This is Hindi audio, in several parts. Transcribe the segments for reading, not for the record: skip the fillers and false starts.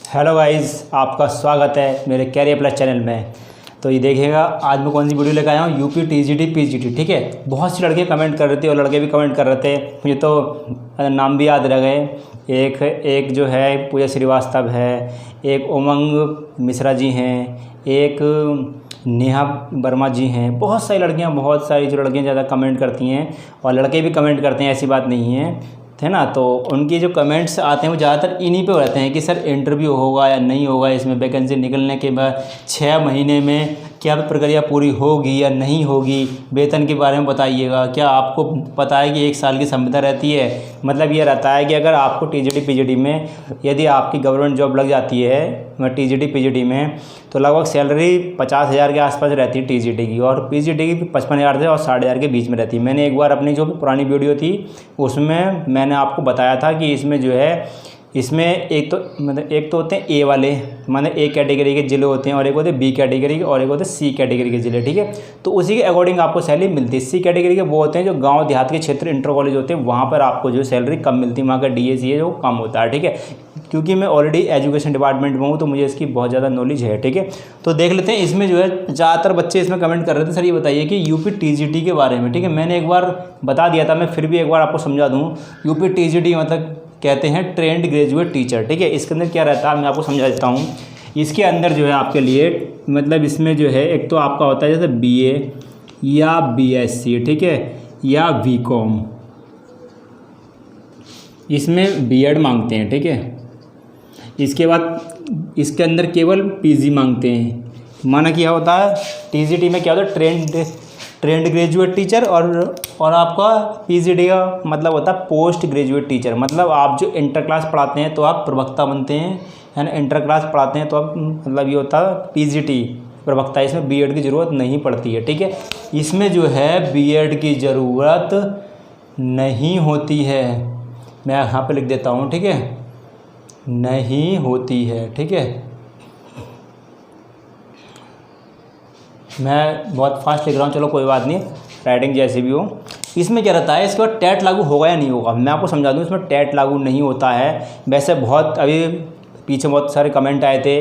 हेलो गाइस, आपका स्वागत है मेरे कैरियर प्लस चैनल में। तो ये देखिएगा आज मैं कौन सी वीडियो लेकर आया हूँ, यूपी टीजीटी पीजीटी। ठीक है, बहुत सी लड़के कमेंट कर रहे थे और लड़के भी कमेंट कर रहे थे, मुझे तो नाम भी याद रह गए। एक जो है पूजा श्रीवास्तव है, एक उमंग मिश्रा जी हैं, एक नेहा वर्मा जी हैं। बहुत सारी लड़कियाँ, बहुत सारी जो लड़कियाँ ज़्यादा कमेंट करती हैं और लड़के भी कमेंट करते हैं, ऐसी बात नहीं है ना। तो उनके जो कमेंट्स आते हैं वो ज़्यादातर इन्हीं पे रहते हैं कि सर इंटरव्यू होगा या नहीं होगा, इसमें वैकेंसी निकलने के बाद 6 महीने में क्या प्रक्रिया पूरी होगी या नहीं होगी, वेतन के बारे में बताइएगा। क्या आपको पता है कि 1 साल की संविदा रहती है? मतलब ये रहता है कि अगर आपको टीजीटी पीजीटी में यदि आपकी गवर्नमेंट जॉब लग जाती है टीजीटी पीजीटी में, तो लगभग सैलरी 50,000 के आसपास रहती है टीजीटी की, और पीजीटी की 55,000 से और 60,000 के बीच में रहती है। मैंने एक बार अपनी जो पुरानी वीडियो थी उसमें मैंने आपको बताया था कि इसमें जो है इसमें एक तो होते हैं ए वाले, मतलब ए कैटेगरी के ज़िले होते हैं, और एक होते हैं बी कैटेगरी के, और एक होते हैं सी कैटेगरी के ज़िले। ठीक है, तो उसी के अकॉर्डिंग आपको सैलरी मिलती है। सी कैटेगरी के वो होते हैं जो गांव देहात के क्षेत्र इंटर कॉलेज होते हैं, वहाँ पर आपको जो सैलरी कम मिलती है, वहाँ का डीए जो कम होता है। ठीक है, क्योंकि मैं ऑलरेडी एजुकेशन डिपार्टमेंट में हूँ तो मुझे इसकी बहुत ज़्यादा नॉलेज है। ठीक है, तो देख लेते हैं। इसमें जो है ज़्यादातर बच्चे इसमें कमेंट कर रहे थे, सर ये बताइए कि यूपी टीजीटी के बारे में। ठीक है, मैंने एक बार बता दिया था, मैं फिर भी एक बार आपको समझा दूँ। यूपी टीजीटी मतलब कहते हैं ट्रेंड ग्रेजुएट टीचर। ठीक है, इसके अंदर क्या रहता है मैं आपको समझा देता हूँ। इसके अंदर जो है आपके लिए मतलब इसमें जो है एक तो आपका होता है जैसे बीए या बीएससी, ठीक है, या बीकॉम। इसमें बीएड मांगते हैं। ठीक है, इसके बाद इसके अंदर केवल पीजी मांगते हैं। माना क्या होता है टीजीटी में, क्या होता है ट्रेंड ग्रेजुएट टीचर, और आपका पीजीटी का मतलब होता है पोस्ट ग्रेजुएट टीचर। मतलब आप जो इंटर क्लास पढ़ाते हैं तो आप प्रवक्ता बनते हैं, है ना। इंटर क्लास पढ़ाते हैं तो आप मतलब ये होता है पीजीटी प्रवक्ता। इसमें बीएड की ज़रूरत नहीं पड़ती है। ठीक है, इसमें जो है बीएड की ज़रूरत नहीं होती है। मैं यहाँ पे लिख देता हूँ। ठीक है, नहीं होती है। ठीक है, मैं बहुत फास्ट लिख रहा हूँ, चलो कोई बात नहीं, राइटिंग जैसी भी हो। इसमें क्या रहता है, इसके बाद टेट लागू होगा या नहीं होगा, मैं आपको समझा दूँ। इसमें टेट लागू नहीं होता है। वैसे बहुत अभी पीछे बहुत सारे कमेंट आए थे,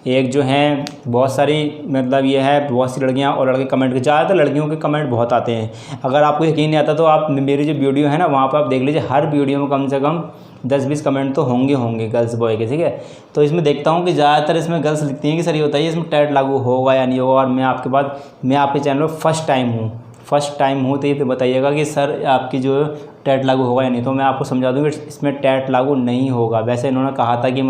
एक जो हैं बहुत सारी मतलब ये है बहुत सी लड़कियां और लड़के कमेंट के, ज़्यादातर लड़कियों के कमेंट बहुत आते हैं। अगर आपको यकीन नहीं आता तो आप मेरी जो वीडियो है ना वहाँ पर आप देख लीजिए, हर वीडियो में कम से कम 10-20 कमेंट तो होंगे गर्ल्स बॉय के। ठीक है, तो इसमें देखता हूँ कि ज़्यादातर इसमें गर्ल्स लिखती हैं कि सर ये बताइए इसमें टेट लागू होगा या नहीं होगा। और मैं आपके चैनल पर फर्स्ट टाइम हूँ, तो ये बताइएगा कि सर आपकी जो टेट लागू होगा या नहीं। तो मैं आपको समझा दूँ कि इसमें टेट लागू नहीं होगा। वैसे इन्होंने कहा था कि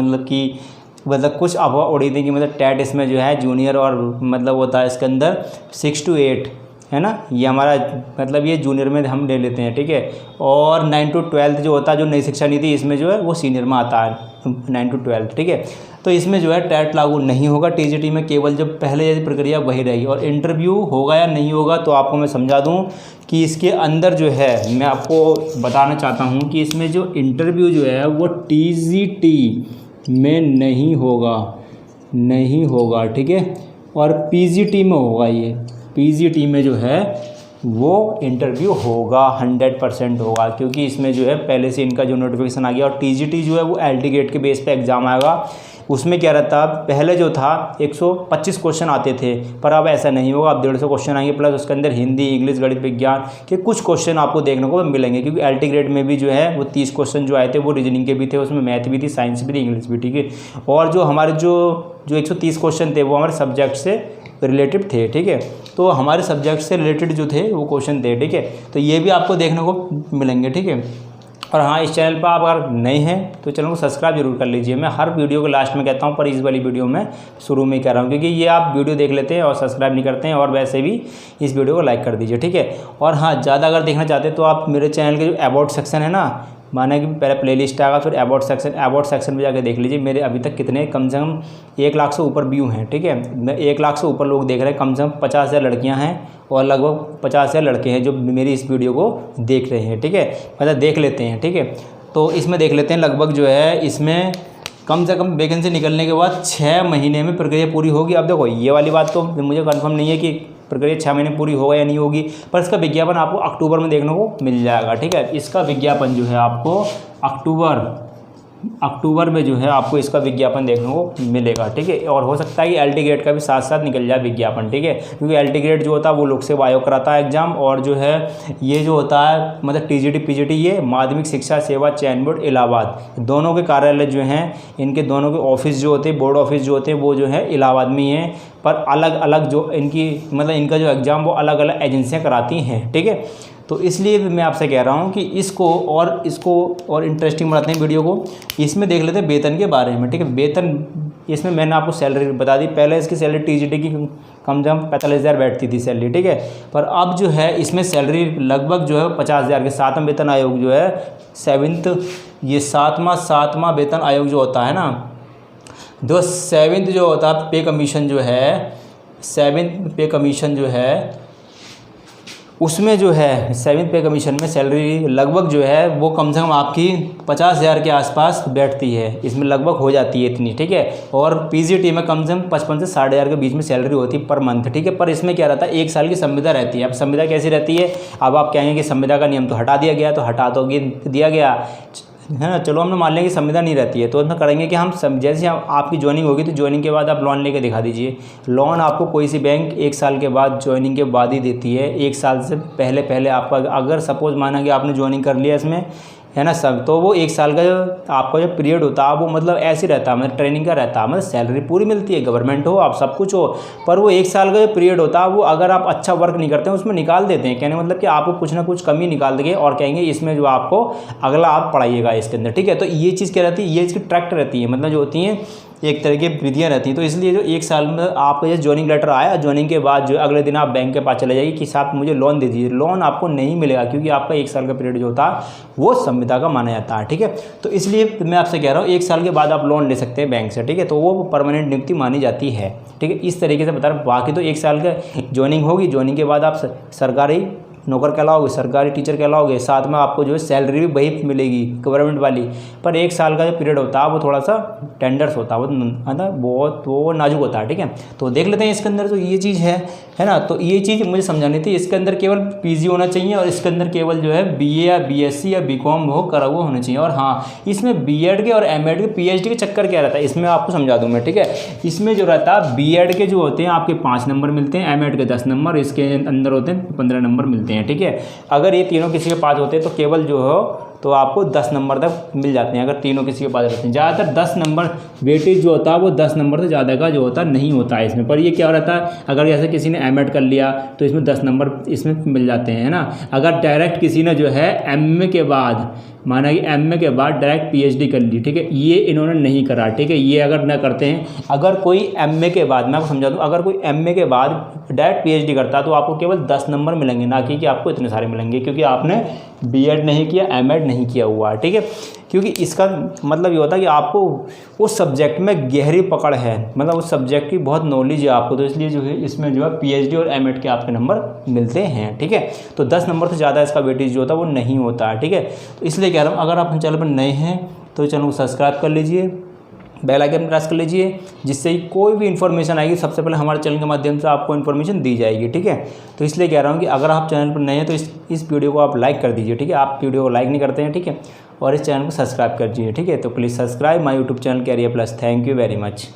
मतलब कुछ अफवाह उड़ी थी कि मतलब टेट इसमें जो है जूनियर और मतलब होता है इसके अंदर 6 to 8, है ना। ये हमारा मतलब ये जूनियर में हम ले लेते हैं। ठीक है, और 9 to 12 जो होता है, जो नई शिक्षा नीति, इसमें जो है वो सीनियर में आता है 9 to 12। ठीक है, तो इसमें जो है टेट लागू नहीं होगा टीजीटी में, केवल जो पहले जैसी प्रक्रिया वही रहेगी। और इंटरव्यू होगा या नहीं होगा तो आपको मैं समझा दूं कि इसके अंदर जो है मैं आपको बताना चाहता हूं कि इसमें जो इंटरव्यू जो है वो टीजीटी में नहीं होगा। ठीक है, और पीजीटी में होगा। ये पीजीटी में जो है वो इंटरव्यू होगा, 100% होगा, क्योंकि इसमें जो है पहले से इनका जो नोटिफिकेशन आ गया। और टीजीटी जो है वो एलटी गेट के बेस पे एग्ज़ाम आएगा। उसमें क्या रहता है, पहले जो था 125 क्वेश्चन आते थे, पर अब ऐसा नहीं होगा। अब 150 क्वेश्चन आएंगे, प्लस उसके अंदर हिंदी, इंग्लिश, गणित, विज्ञान के कुछ क्वेश्चन आपको देखने को मिलेंगे। क्योंकि एलटी ग्रेड में भी जो है वो 30 क्वेश्चन जो आए थे वो रीजनिंग के भी थे, उसमें मैथ भी थी, साइंस भी थी, इंग्लिश भी। ठीक है, और जो हमारे जो 130 क्वेश्चन थे वो हमारे सब्जेक्ट से रिलेटेड थे। ठीक है, तो हमारे सब्जेक्ट से रिलेटेड जो थे वो क्वेश्चन थे। ठीक है, तो ये भी आपको देखने को मिलेंगे। ठीक है, और हाँ, इस चैनल पर आप अगर नए हैं तो चैनल को सब्सक्राइब जरूर कर लीजिए। मैं हर वीडियो के लास्ट में कहता हूँ, पर इस वाली वीडियो में शुरू में ही कह रहा हूँ, क्योंकि ये आप वीडियो देख लेते हैं और सब्सक्राइब नहीं करते हैं। और वैसे भी इस वीडियो को लाइक कर दीजिए। ठीक है, और हाँ, ज़्यादा अगर देखना चाहते हैं तो आप मेरे चैनल के जो अबाउट सेक्शन है ना, माना कि पहले प्लेलिस्ट आएगा, फिर अबाउट सेक्शन में जाकर देख लीजिए मेरे अभी तक कितने कम से कम 1 लाख से ऊपर व्यू हैं। ठीक है, 1 लाख से ऊपर लोग देख रहे हैं, कम से कम 50,000 लड़कियां हैं और लगभग 50,000 लड़के हैं जो मेरी इस वीडियो को देख रहे हैं। ठीक है, मतलब देख लेते हैं। ठीक है, तो इसमें देख लेते हैं लगभग जो है इसमें कम से कम वैकेंसी निकलने के बाद 6 महीने में प्रक्रिया पूरी होगी। अब देखो ये वाली बात तो मुझे कंफर्म नहीं है कि प्रक्रिया 6 महीने पूरी होगा या नहीं होगी, पर इसका विज्ञापन आपको अक्टूबर में देखने को मिल जाएगा। ठीक है, इसका विज्ञापन जो है आपको अक्टूबर में जो है आपको इसका विज्ञापन देखने को मिलेगा, ठीक है। और हो सकता है कि एल टी ग्रेड का भी साथ साथ निकल जाए विज्ञापन, ठीक है, क्योंकि एल टी ग्रेड जो होता है वो लोक सेवा आयोग कराता है एग्जाम, और जो है ये जो होता है मतलब टीजीटी पीजीटी ये माध्यमिक शिक्षा सेवा चयन बोर्ड इलाहाबाद, दोनों के कार्यालय जो हैं इनके दोनों के ऑफिस जो होते हैं बोर्ड ऑफिस जो होते हैं वो जो है इलाहाबाद में ही है, पर अलग अलग जो इनकी मतलब इनका जो एग्ज़ाम वो अलग अलग एजेंसियाँ कराती हैं, ठीक है। तो इसलिए मैं आपसे कह रहा हूँ कि इसको और इंटरेस्टिंग बनाते हैं वीडियो को। इसमें देख लेते हैं वेतन के बारे में, ठीक है। वेतन इसमें मैंने आपको सैलरी बता दी, पहले इसकी सैलरी टीजीटी की कम से कम 45,000 बैठती थी सैलरी, ठीक है। पर अब जो है इसमें सैलरी लगभग जो है 50,000 के। 7वां वेतन आयोग जो है ये सातवां वेतन आयोग जो होता है ना, जो 7th जो होता है पे कमीशन जो है, 7th पे कमीशन जो है उसमें जो है 7th पे कमीशन में सैलरी लगभग जो है वो कम से कम आपकी 50,000 के आसपास बैठती है, इसमें लगभग हो जाती है इतनी, ठीक है। और पीजीटी में कम से कम 55 से 60,000 के बीच में सैलरी होती है पर मंथ, ठीक है। पर इसमें क्या रहता है 1 साल की संविदा रहती है। अब संविदा कैसी रहती है, अब आप कहेंगे कि संविदा का नियम तो हटा दिया गया, तो हटा तो दिया गया है ना, चलो हमने मान लिया कि संविदा नहीं रहती है, तो इसमें करेंगे कि हम जैसे आपकी ज्वाइनिंग होगी तो ज्वाइनिंग के बाद आप लोन लेके दिखा दीजिए। लोन आपको कोई सी बैंक 1 साल के बाद ज्वाइनिंग के बाद ही देती है, 1 साल से पहले आपका अगर सपोज माना कि आपने ज्वाइनिंग कर लिया इसमें, है ना सब, तो वो 1 साल का जो आपका जो पीरियड होता है वो मतलब ऐसे रहता है, मतलब ट्रेनिंग का रहता है, मतलब सैलरी पूरी मिलती है, गवर्नमेंट हो आप सब कुछ हो, पर वो 1 साल का जो पीरियड होता है वो अगर आप अच्छा वर्क नहीं करते हैं उसमें निकाल देते हैं। कहने मतलब कि आपको कुछ ना कुछ कमी निकाल देंगे और कहेंगे इसमें जो आपको अगला आप पढ़ाइएगा इसके अंदर, ठीक है। तो ये चीज़ क्या रहती है, ये इसकी ट्रैक्ट रहती है, मतलब जो होती हैं एक तरह की विधियाँ रहती हैं। तो इसलिए जो 1 साल में आपको ये ज्वाइनिंग लेटर आया, ज्वाइनिंग के बाद जो अगले दिन आप बैंक के पास चले जाइए कि साहब मुझे लोन दे दीजिए, लोन आपको नहीं मिलेगा क्योंकि आपका 1 साल का पीरियड जो होता है वो संविदा का माना जाता है, ठीक है। तो इसलिए मैं आपसे कह रहा हूँ 1 साल के बाद आप लोन ले सकते हैं बैंक से, ठीक है, तो वो परमानेंट नियुक्ति मानी जाती है, ठीक है। इस तरीके से बता रहा हूँ। बाकी तो 1 साल का ज्वाइनिंग होगी, ज्वाइनिंग के बाद आप सरकारी नौकर कहलाओगे, सरकारी टीचर कहलाओगे, साथ में आपको जो है सैलरी भी वही मिलेगी गवर्नमेंट वाली। पर 1 साल का जो पीरियड होता है वो थोड़ा सा टेंडर्स होता है, बहुत वो नाजुक होता है, ठीक है। तो देख लेते हैं इसके अंदर, तो ये चीज़ है ना। तो ये चीज़ मुझे समझानी थी, इसके अंदर केवल पीजी होना चाहिए और इसके अंदर केवल जो है बीए या बीएससी या बीकॉम हो करा हुआ होना चाहिए। और हाँ, इसमें बीएड के और एमएड के पीएचडी के चक्कर क्या रहता है इसमें आपको समझा दूँ मैं, ठीक है। इसमें जो रहता है बीएड के जो होते हैं आपके 5 नंबर मिलते हैं, एमएड के 10 नंबर, इसके अंदर होते हैं 15 नंबर मिलते हैं, ठीक है। अगर ये तीनों किसी के पास होते हैं तो केवल जो हो तो आपको 10 नंबर तक मिल जाते हैं, अगर तीनों किसी के पास रहते हैं। ज़्यादातर 10 नंबर वेटेज जो होता है वो 10 नंबर से ज़्यादा का जो होता नहीं होता है इसमें। पर ये क्या रहता है, अगर जैसे किसी ने एमएड कर लिया तो इसमें 10 नंबर इसमें मिल जाते हैं, है ना। अगर डायरेक्ट किसी ने जो है एमए के बाद, माना कि एमए के बाद डायरेक्ट पीएचडी कर ली, ठीक है, ये इन्होंने नहीं करा, ठीक है। ये अगर न करते हैं, अगर कोई एमए के बाद, मैं आपको समझा दूँ, अगर कोई एमए के बाद डायरेक्ट पीएचडी करता है तो आपको केवल 10 नंबर मिलेंगे, ना कि आपको इतने सारे मिलेंगे, क्योंकि आपने बीएड नहीं किया, एमएड नहीं किया हुआ है, ठीक है। क्योंकि इसका मतलब ये होता है कि आपको उस सब्जेक्ट में गहरी पकड़ है, मतलब उस सब्जेक्ट की बहुत नॉलेज है आपको, तो इसलिए जो है इसमें जो है पीएचडी और एमएड के आपके नंबर मिलते हैं, ठीक है। तो 10 नंबर से ज़्यादा इसका वेटेज जो होता है वो नहीं होता है, ठीक है। तो इसलिए कह रहा हूँ अगर आप चैनल पर नए हैं तो चैनल को सब्सक्राइब कर लीजिए, बेल आइकन प्रेस कर लीजिए, जिससे कोई भी इन्फॉर्मेशन आएगी सबसे पहले हमारे चैनल के माध्यम से आपको इन्फॉर्मेशन दी जाएगी, ठीक है। तो इसलिए कह रहा हूँ कि अगर आप चैनल पर नए हैं तो इस वीडियो को आप लाइक कर दीजिए, ठीक है। आप वीडियो को लाइक नहीं करते हैं, ठीक है, और इस चैनल को सब्सक्राइब कर दीजिए, ठीक है। तो please subscribe my YouTube channel Career Plus. Thank you very much.